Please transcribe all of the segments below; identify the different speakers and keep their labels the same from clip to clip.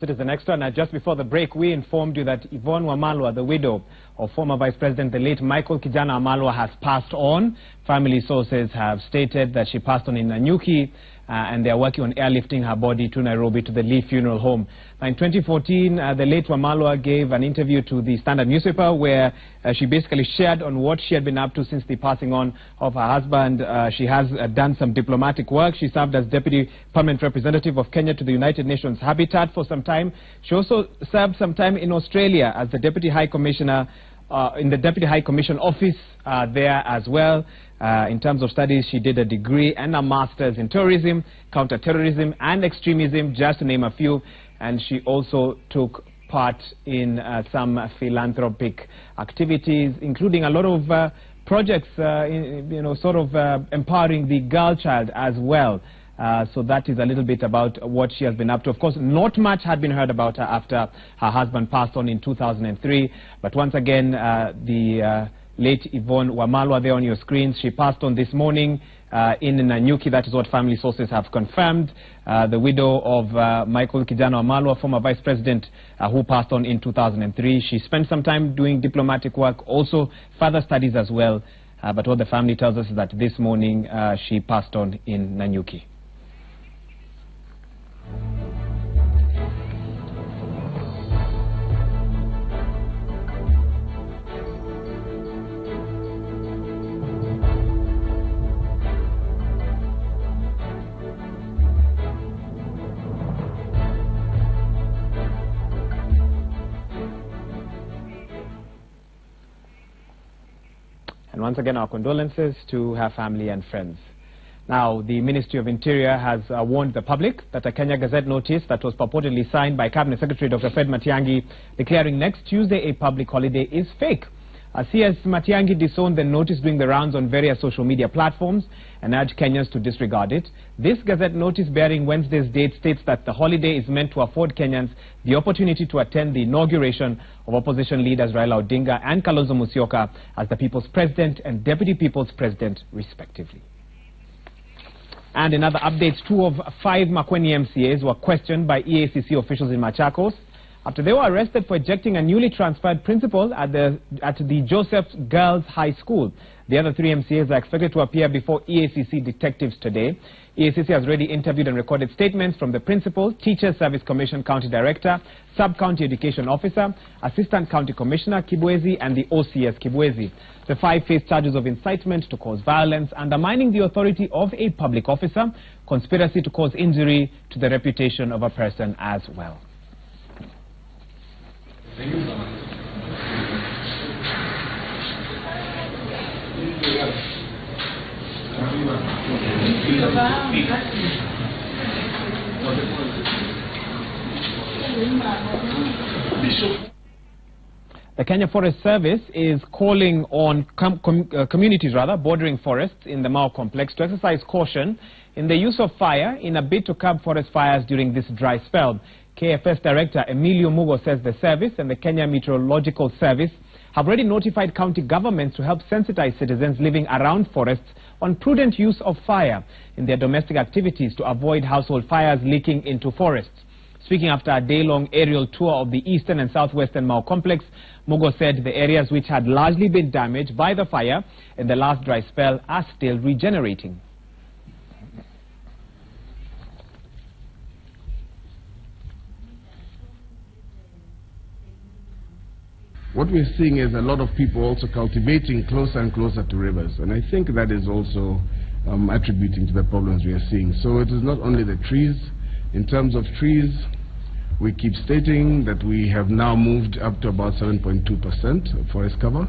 Speaker 1: It is the next one. Just before the break, we informed you that Yvonne Wamalwa, the widow of former Vice President, the late Michael Kijana Wamalwa, has passed on. Family sources have stated that she passed on in Nanyuki, and they are working on airlifting her body to Nairobi to the Lee Funeral Home. Now, in 2014, the late Wamalwa gave an interview to the Standard newspaper where she basically shared on what she had been up to since the passing on of her husband. She has done some diplomatic work. She served as Deputy Permanent Representative of Kenya to the United Nations Habitat for some time. She also served some time in Australia as the Deputy High Commissioner in the Deputy High Commission office there as well. In terms of studies, she did a degree and a master's in tourism, counter-terrorism and extremism, just to name a few. And she also took part in some philanthropic activities, including a lot of projects, empowering the girl child as well. So that is a little bit about what she has been up to. Of course, not much had been heard about her after her husband passed on in 2003. But once again, the late Yvonne Wamalwa there on your screens, she passed on this morning in Nanyuki. That is what family sources have confirmed. The widow of Michael Kijana Wamalwa, former Vice President, who passed on in 2003. She spent some time doing diplomatic work, also further studies as well. But what the family tells us is that this morning she passed on in Nanyuki. And once again, our condolences to her family and friends. Now, the Ministry of Interior has warned the public that a Kenya Gazette notice that was purportedly signed by Cabinet Secretary Dr. Fred Matiang'i declaring next Tuesday a public holiday is fake. CS Matiang'i disowned the notice during the rounds on various social media platforms and urged Kenyans to disregard it. This Gazette notice bearing Wednesday's date states that the holiday is meant to afford Kenyans the opportunity to attend the inauguration of opposition leaders Raila Odinga and Kalonzo Musyoka as the People's President and Deputy People's President, respectively. And in other updates, 2 of 5 Makueni MCAs were questioned by EACC officials in Machakos after they were arrested for ejecting a newly transferred principal at the Joseph Girls High School. The other 3 MCAs are expected to appear before EACC detectives today. EACC has already interviewed and recorded statements from the principal, Teacher Service Commission County Director, Sub-County Education Officer, Assistant County Commissioner Kibwezi, and the OCS Kibwezi. The 5 face charges of incitement to cause violence, undermining the authority of a public officer, conspiracy to cause injury to the reputation of a person as well. The Kenya Forest Service is calling on communities bordering forests in the Mao complex to exercise caution in the use of fire in a bid to curb forest fires during this dry spell. KFS Director Emilio Mugo says the service and the Kenya Meteorological Service have already notified county governments to help sensitize citizens living around forests on prudent use of fire in their domestic activities to avoid household fires leaking into forests. Speaking after a day-long aerial tour of the eastern and southwestern Mao complex, Mugo said the areas which had largely been damaged by the fire in the last dry spell are still regenerating.
Speaker 2: What we're seeing is a lot of people also cultivating closer and closer to rivers, and I think that is also attributing to the problems we are seeing. So it is not only the trees. In terms of trees, we keep stating that we have now moved up to about 7.2% of forest cover.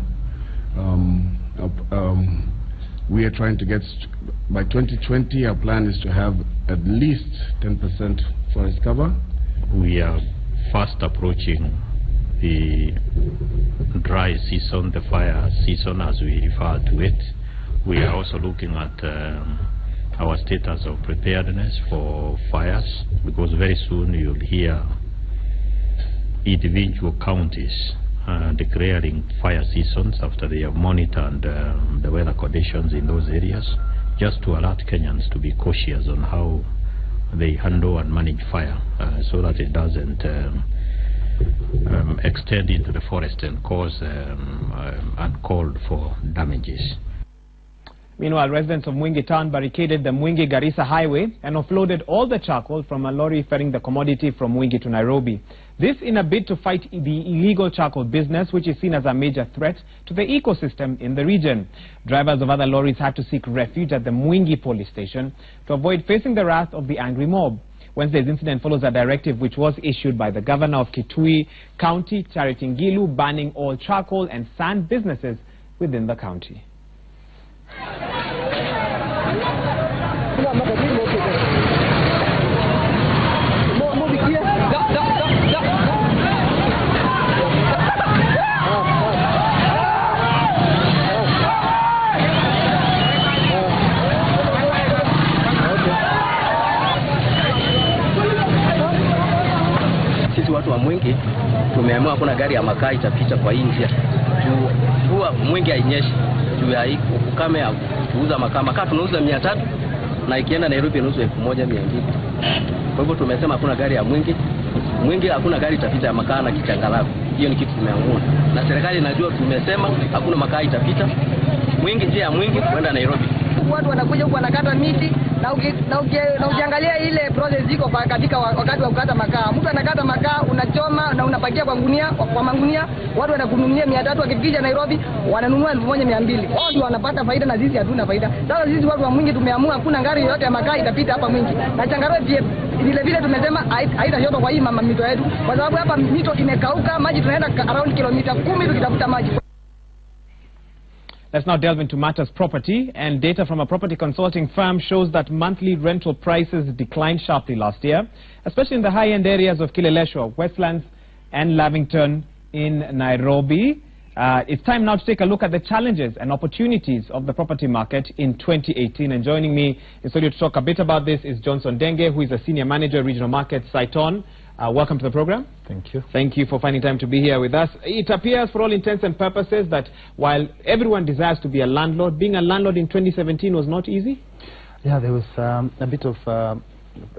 Speaker 2: We are trying to get, by 2020, our plan is to have at least 10% forest cover.
Speaker 3: We are fast approaching the dry season, the fire season as we refer to it. We are also looking at our status of preparedness for fires, because very soon you'll hear individual counties declaring fire seasons after they have monitored the weather conditions in those areas, just to alert Kenyans to be cautious on how they handle and manage fire so that it doesn't extend into the forest and cause uncalled for damages.
Speaker 1: Meanwhile, residents of Mwingi town barricaded the Mwingi-Garissa highway and offloaded all the charcoal from a lorry ferrying the commodity from Mwingi to Nairobi. This in a bid to fight the illegal charcoal business, which is seen as a major threat to the ecosystem in the region. Drivers of other lorries had to seek refuge at the Mwingi police station to avoid facing the wrath of the angry mob. Wednesday's incident follows a directive which was issued by the governor of Kitui County, Charity Ngilu, banning all charcoal and sand businesses within the county.
Speaker 4: Sisi watu wa Mwingi tumeamua kuna gari ya makaa itapita kwa hii njia. Huwa Mwingi hainyeshi. Juu ya ukame kuuza makaa tunauza 300 na ikienda Nairobi inauzwa 1200. Kwa hivyo tumesema hakuna gari ya Mwingi hakuna gari itapita ya makaa na kichangalavu. Hiyo ni kitu tumeamua. Na serikali inajua tumesema hakuna makaa itapita Mwingi, njia ya Mwingi kwenda Nairobi.
Speaker 5: Watu wanakuja huku wanakata miti na ukiangalia ile process iko katika wakati wa kukata makaa. Mtu anakata makaa, unachoma na unapakia kwa gunia, kwa mangunia, watu wanakununulia 300, wakifika Nairobi wananunua 1200. Wao ndio wanapata faida na sisi hatuna faida. Sasa sisi watu wa Mwingi tumeamua hakuna gari yoyote ya makaa itapita hapa Mwingi. Na changamoto vile tumesema haitashoto kwa hii mama mito yetu kwa sababu hapa mito imekauka, maji tunaenda around kilomita 10 tukitafuta maji.
Speaker 1: Let's now delve into matters property, and data from a property consulting firm shows that monthly rental prices declined sharply last year, especially in the high-end areas of Kileleshwa, Westlands and Lavington in Nairobi. It's time now to take a look at the challenges and opportunities of the property market in 2018. And joining me in studio to talk a bit about this is Johnson Denge, who is a Senior Manager, Regional Market, Saiton. Welcome to the program.
Speaker 6: Thank you.
Speaker 1: Thank you for finding time to be here with us. It appears for all intents and purposes that while everyone desires to be a landlord, being a landlord in 2017 was not easy?
Speaker 6: Yeah, there was a bit of a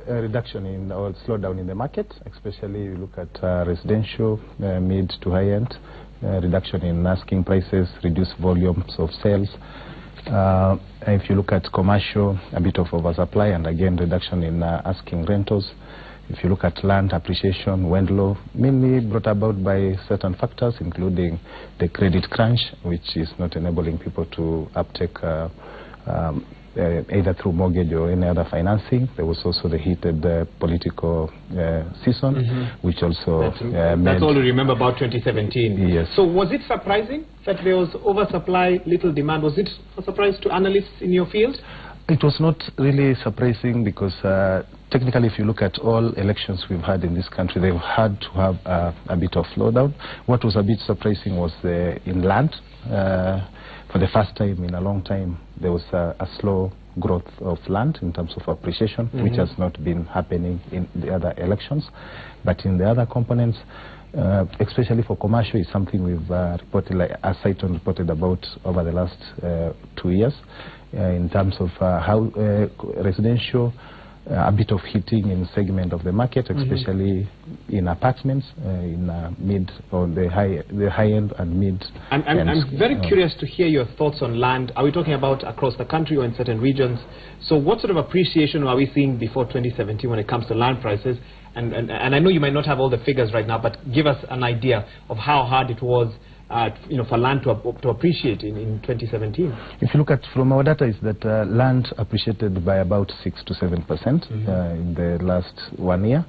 Speaker 6: reduction in or slowdown in the market, especially you look at residential, mid to high-end, reduction in asking prices, reduced volumes of sales. If you look at commercial, a bit of oversupply and again reduction in asking rentals. If you look at land appreciation, went low, mainly brought about by certain factors, including the credit crunch, which is not enabling people to uptake either through mortgage or any other financing. There was also the heated political season, which also
Speaker 1: that's all we remember about 2017.
Speaker 6: Yes.
Speaker 1: So was it surprising that there was oversupply, little demand? Was it a surprise to analysts in your field?
Speaker 6: It was not really surprising because technically if you look at all elections we've had in this country, they've had to have a bit of slowdown. What was a bit surprising was in land. For the first time in a long time, there was a slow growth of land in terms of appreciation, which has not been happening in the other elections. But in the other components, especially for commercial, is something we've reported, like as Saiton reported about over the last 2 years. In terms of how residential, a bit of heating in segment of the market, especially in apartments, in mid or the high end and mid.
Speaker 1: I'm very curious to hear your thoughts on land. Are we talking about across the country or in certain regions? So what sort of appreciation are we seeing before 2017 when it comes to land prices? And I know you might not have all the figures right now, but give us an idea of how hard it was for land to appreciate in 2017.
Speaker 6: If you look at from our data, is that land appreciated by about 6 to 7% in the last 1 year,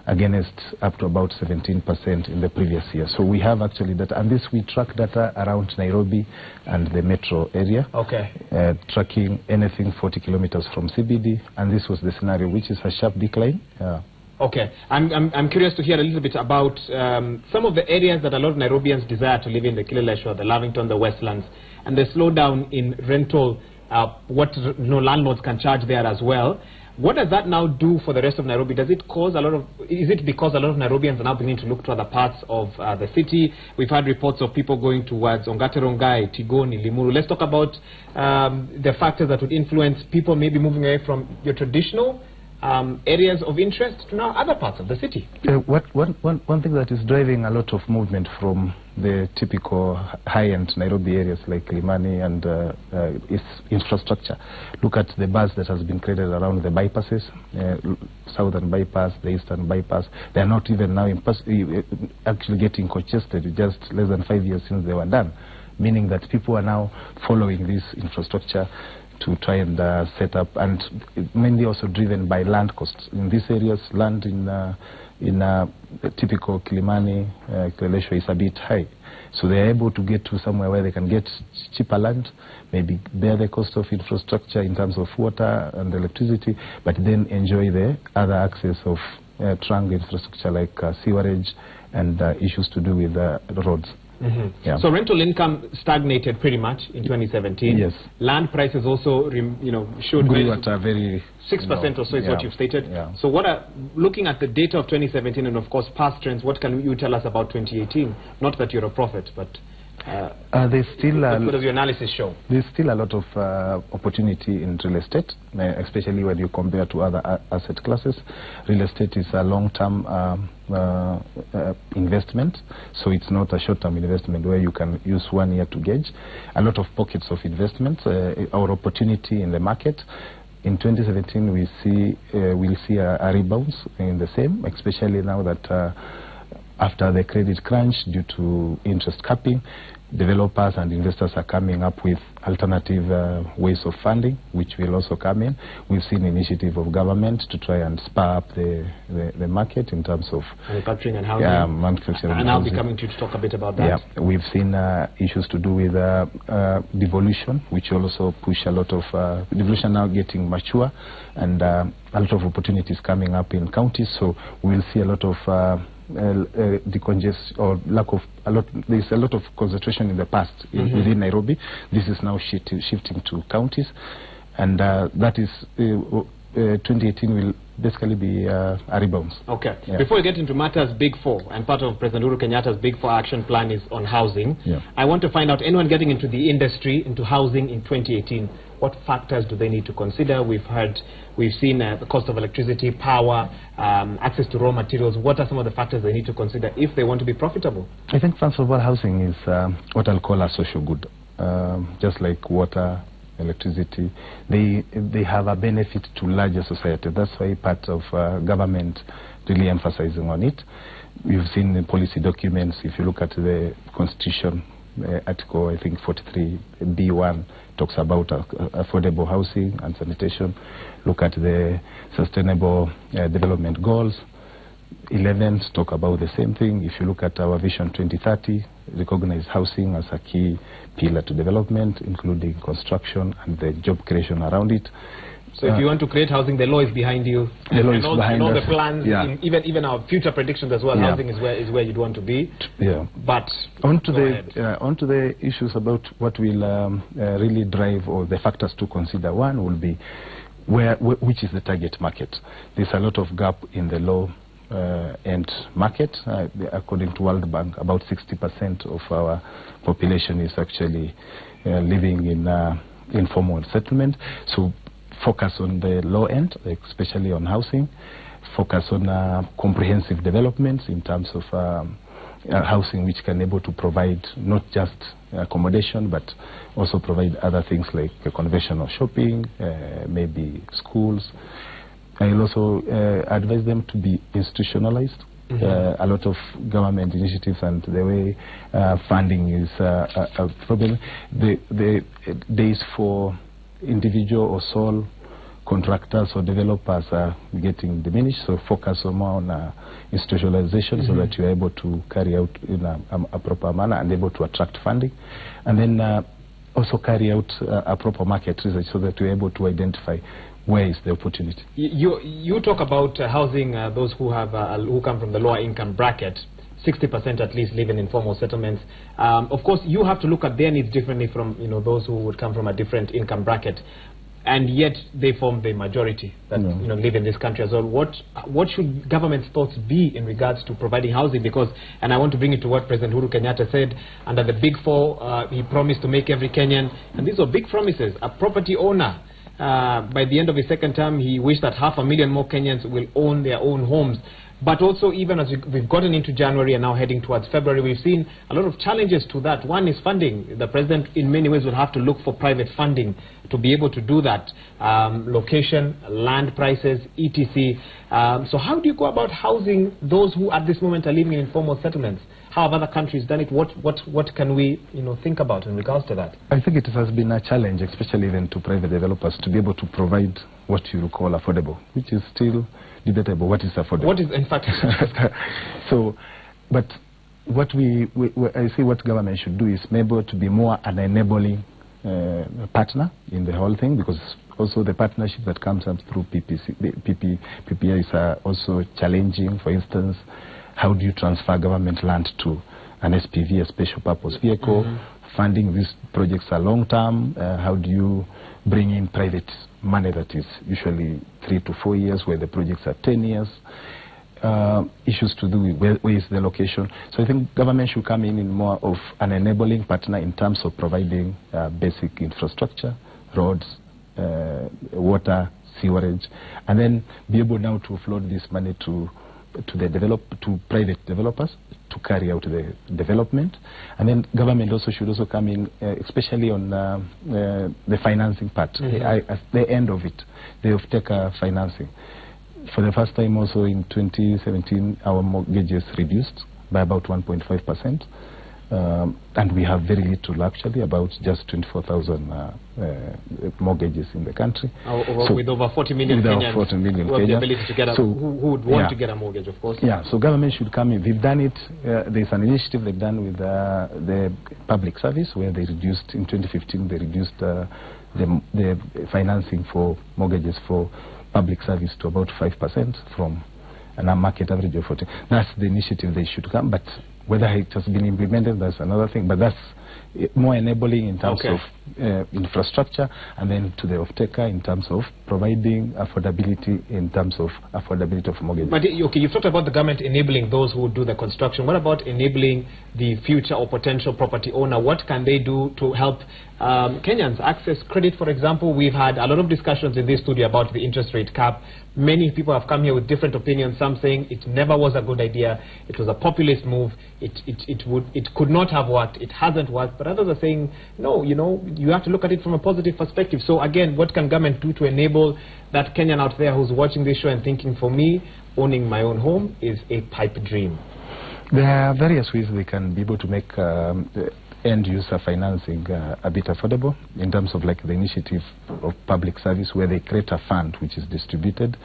Speaker 6: against up to about 17% in the previous year. So we have actually that, and this we track data around Nairobi and the metro area.
Speaker 1: Okay.
Speaker 6: Tracking anything 40 kilometers from CBD, and this was the scenario, which is a sharp decline.
Speaker 1: Okay, I'm curious to hear a little bit about some of the areas that a lot of Nairobians desire to live in, the Kileleshwa, the Lavington, the Westlands, and the slowdown in rental, what landlords can charge there as well. What does that now do for the rest of Nairobi? Does it cause a lot of, is it because a lot of Nairobians are now beginning to look to other parts of the city? We've had reports of people going towards Ongaterongai, Tigoni, Limuru. Let's talk about the factors that would influence people maybe moving away from your traditional areas of interest to now other parts of the city.
Speaker 6: One thing that is driving a lot of movement from the typical high-end Nairobi areas like Limani and is infrastructure. Look at the buzz that has been created around the bypasses, southern bypass, the eastern bypass. They are not even now actually getting congested just less than 5 years since they were done, meaning that people are now following this infrastructure to try and set up, and mainly also driven by land costs. In these areas, land in typical Kilimani, Kileleshwa is a bit high. So they are able to get to somewhere where they can get cheaper land, maybe bear the cost of infrastructure in terms of water and electricity, but then enjoy the other access of trunk infrastructure like sewerage and issues to do with roads. Yeah.
Speaker 1: So rental income stagnated pretty much in 2017.
Speaker 6: Yes.
Speaker 1: Land prices also, showed
Speaker 6: grew at a very
Speaker 1: 6% or so is what you've stated.
Speaker 6: Yeah.
Speaker 1: So looking at the data of 2017 and of course past trends, what can you tell us about 2018? Not that you're a prophet, but
Speaker 6: there's still
Speaker 1: what does your analysis show?
Speaker 6: There's still a lot of opportunity in real estate, especially when you compare to other asset classes. Real estate is a long-term investment, so it's not a short-term investment where you can use 1 year to gauge. A lot of pockets of investment, our opportunity in the market. In 2017, we'll see a rebound in the same, especially now that after the credit crunch due to interest capping, developers and investors are coming up with alternative ways of funding, which will also come in. We've seen initiative of government to try and spur up the market in terms of
Speaker 1: manufacturing and housing.
Speaker 6: Yeah, manufacturing
Speaker 1: and I'll be coming to you to talk a bit about that.
Speaker 6: Yeah, we've seen issues to do with devolution, which also push a lot of devolution now getting mature, and a lot of opportunities coming up in counties. So we'll see a lot of decongest or there's a lot of concentration in the past within Nairobi. This is now shifting to counties, and that is 2018 will basically be a rebound.
Speaker 1: Okay.
Speaker 6: Yeah.
Speaker 1: Before we get into matters Big Four, and part of President Uhuru Kenyatta's Big Four action plan is on housing, I want to find out, anyone getting into the industry, into housing in 2018, what factors do they need to consider? We've seen the cost of electricity, power, access to raw materials. What are some of the factors they need to consider if they want to be profitable?
Speaker 6: I think first of all, housing is what I'll call a social good, just like water, electricity. They have a benefit to larger society. That's why part of government really emphasizing on it. We've seen the policy documents. If you look at the Constitution, Article, I think 43B1 talks about affordable housing and sanitation. Look at the Sustainable Development Goals. 11 talk about the same thing. If you look at our Vision 2030, recognize housing as a key pillar to development, including construction and the job creation around it.
Speaker 1: So if you want to create housing, the law is behind you.
Speaker 6: The law is behind us.
Speaker 1: The plans, even our future predictions as well. Housing is where you'd want to be.
Speaker 6: Yeah.
Speaker 1: But
Speaker 6: onto the issues about what will really drive, or the factors to consider. One will be which is the target market. There's a lot of gap in the low end market. According to World Bank, about 60% of our population is actually living in informal settlement. So focus on the low end, especially on housing. Focus on comprehensive developments in terms of housing which can able to provide not just accommodation, but also provide other things like conventional shopping, maybe schools. I will also advise them to be institutionalized. A lot of government initiatives and the way funding is a problem. The days for individual or sole contractors or developers are getting diminished, so focus more on institutionalization so that you're able to carry out in a proper manner and able to attract funding, and then also carry out a proper market research so that you're able to identify where is the opportunity.
Speaker 1: You talk about housing those who come from the lower income bracket. 60% at least live in informal settlements. Of course, you have to look at their needs differently from those who would come from a different income bracket, and yet they form the majority that live in this country as well. What should government's thoughts be in regards to providing housing? Because, and I want to bring it to what President Uhuru Kenyatta said under the Big Four, he promised to make every Kenyan, and these are big promises. A property owner by the end of his second term, he wished that 500,000 more Kenyans will own their own homes. But also, even as we've gotten into January and now heading towards February, we've seen a lot of challenges to that. One is funding. The president, in many ways, will have to look for private funding to be able to do that. Location, land prices, etc. So how do you go about housing those who at this moment are living in informal settlements? How have other countries done it? What can we think about in regards to that?
Speaker 6: I think it has been a challenge, especially even to private developers, to be able to provide what you call affordable, which is still debatable. What is affordable?
Speaker 1: What is, in fact...
Speaker 6: So, but what I see what government should do is maybe to be more an enabling partner in the whole thing, because also the partnership that comes up through PPIs are also challenging. For instance, how do you transfer government land to an SPV, a special purpose vehicle? Funding these projects are long term. How do you bring in private money that is usually 3 to 4 years, where the projects are 10 years? Issues to do with where is the location. So I think government should come in more of an enabling partner in terms of providing basic infrastructure, roads, water, sewerage, and then be able now to float this money to private developers to carry out the development. And then government also should also come in, especially on the financing part. At the end of it, the off-taker financing. For the first time also in 2017, our mortgages reduced by about 1.5%. And we have very little, actually, about just 24,000 mortgages in the country.
Speaker 1: So with over 40 million Kenyans,
Speaker 6: 40 million
Speaker 1: who have the ability to get who would want to get a mortgage, of course.
Speaker 6: Yeah, so government should come in. We've done it. There's an initiative they've done with the public service, where they reduced, in 2015, they reduced the financing for mortgages for public service to about 5% from a market average of 40. That's the initiative they should come, but whether it has been implemented, that's another thing. But that's more enabling in terms of infrastructure, and then to the off-taker in terms of providing affordability, in terms of affordability of mortgages. But
Speaker 1: okay, you've talked about the government enabling those who do the construction. What about enabling the future or potential property owner? What can they do to help Kenyans access credit? For example, we've had a lot of discussions in this studio about the interest rate cap. Many people have come here with different opinions, some saying it never was a good idea, it was a populist move, it could not have worked, it hasn't worked. But others are saying, no, you have to look at it from a positive perspective. So again, what can government do to enable that Kenyan out there who's watching this show and thinking, for me, owning my own home is a pipe dream?
Speaker 6: There are various ways they can be able to make end-user financing a bit affordable, in terms of like the initiative of public service, where they create a fund which is distributed,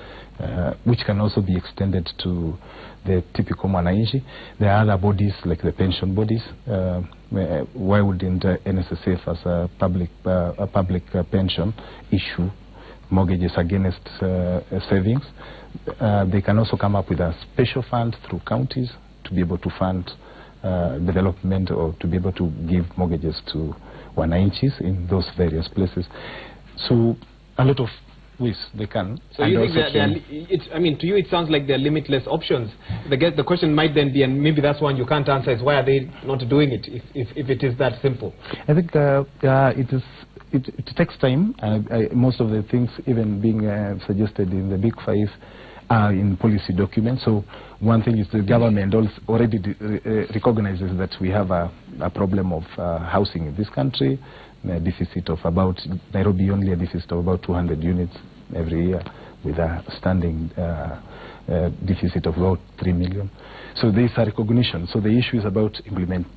Speaker 6: which can also be extended to the typical mwananchi. There are other bodies like the pension bodies. Why wouldn't NSSF as a public pension issue mortgages against savings? They can also come up with a special fund through counties to be able to fund development, or to be able to give mortgages to wananchis in those various places. So a lot of ways they can.
Speaker 1: So you think that to you it sounds like there are limitless options. The question might then be, and maybe that's one you can't answer, is why are they not doing it if it is that simple?
Speaker 6: I think it takes time. Most of the things even being suggested in the Big Five are in policy documents. So one thing is the government already recognizes that we have a problem of housing in this country, a deficit of about, Nairobi only a deficit of about 200 units every year, with a standing deficit of about 3 million. So there is a recognition. So the issue is about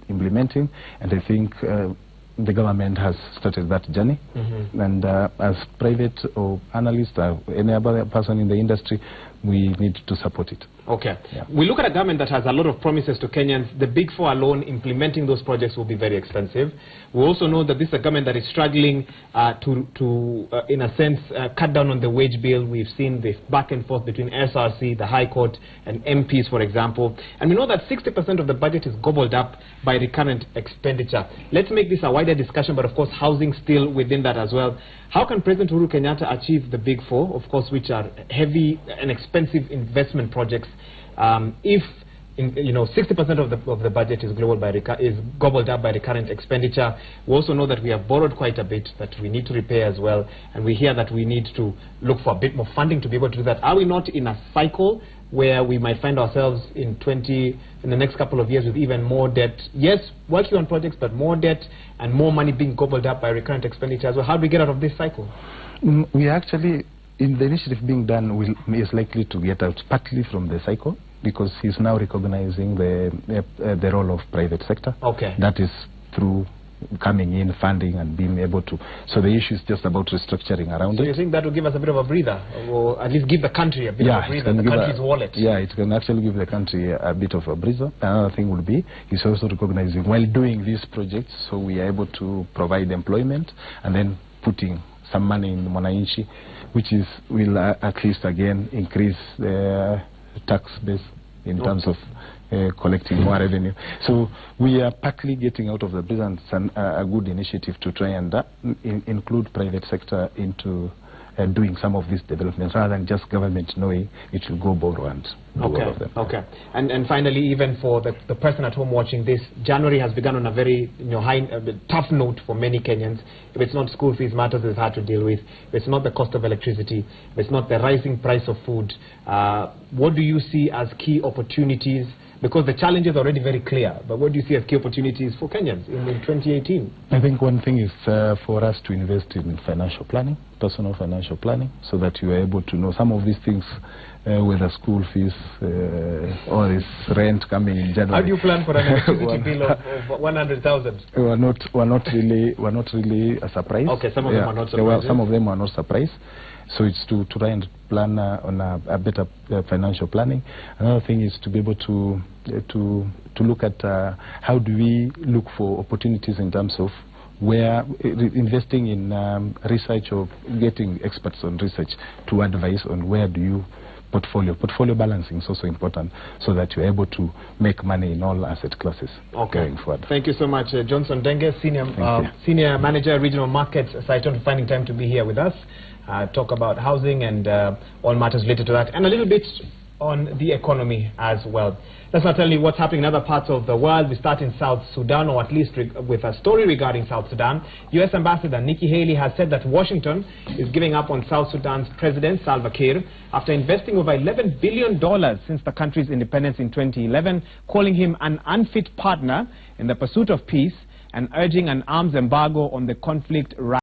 Speaker 6: implementing, and I think the government has started that journey, and as private or analyst or any other person in the industry, we need to support it.
Speaker 1: Okay. Yeah. We look at a government that has a lot of promises to Kenyans. The Big Four alone, implementing those projects will be very expensive. We also know that this is a government that is struggling in a sense, cut down on the wage bill. We've seen this back and forth between SRC, the High Court, and MPs, for example. And we know that 60% of the budget is gobbled up by recurrent expenditure. Let's make this a wider discussion, but of course, housing still within that as well. How can President Uhuru Kenyatta achieve the Big Four, of course, which are heavy and expensive investment projects, if 60% of the budget is gobbled up by the current expenditure. We also know that we have borrowed quite a bit that we need to repay as well, and we hear that we need to look for a bit more funding to be able to do that. Are we not in a cycle where we might find ourselves in the next couple of years with even more debt? Yes, working on projects, but more debt and more money being gobbled up by recurrent expenditure as well. How do we get out of this cycle?
Speaker 6: We actually, in the initiative being done, is likely to get out partly from the cycle, because he's now recognizing the role of private sector.
Speaker 1: Okay.
Speaker 6: That is through coming in, funding, and being able to. So the issue is just about restructuring around it.
Speaker 1: So you think that will give us a bit of a breather, or at least give the country a bit of a breather, the country's wallet?
Speaker 6: Yeah, it can actually give the country a bit of a breather. Another thing will be, he's also recognizing while doing these projects, so we are able to provide employment and then putting some money in Mwananchi, which will at least again increase the tax base in terms of collecting more revenue. So we are partly getting out of the business, and a good initiative to try and include private sector into doing some of these developments, rather than just government knowing it will go borrow and do all of them.
Speaker 1: Okay. And finally, even for the person at home watching this, January has begun on a very tough note for many Kenyans. If it's not school fees matters we've had to deal with, if it's not the cost of electricity, if it's not the rising price of food, what do you see as key opportunities? Because the challenge is already very clear, but what do you see as key opportunities for Kenyans in 2018?
Speaker 6: I think one thing is for us to invest in financial planning, personal financial planning, so that you are able to know some of these things, whether school fees or this rent coming in January.
Speaker 1: How do you plan for an electricity bill of 100,000?
Speaker 6: We're not really a surprise.
Speaker 1: Okay, some of them are not surprised.
Speaker 6: Some of them are not surprised. So it's to try and plan on a better financial planning. Another thing is to be able to look at how do we look for opportunities in terms of where investing in research or getting experts on research to advise on where do you portfolio balancing is also important, so that you're able to make money in all asset classes going forward.
Speaker 1: Thank you so much, Johnson Denge, Senior Manager, Regional Markets, Saiton, for finding time to be here with us, talk about housing and all matters related to that, and a little bit on the economy as well. Let's not tell you what's happening in other parts of the world. We start in South Sudan, or at least with a story regarding South Sudan. U.S. Ambassador Nikki Haley has said that Washington is giving up on South Sudan's President Salva Kiir after investing over $11 billion since the country's independence in 2011, calling him an unfit partner in the pursuit of peace and urging an arms embargo on the conflict.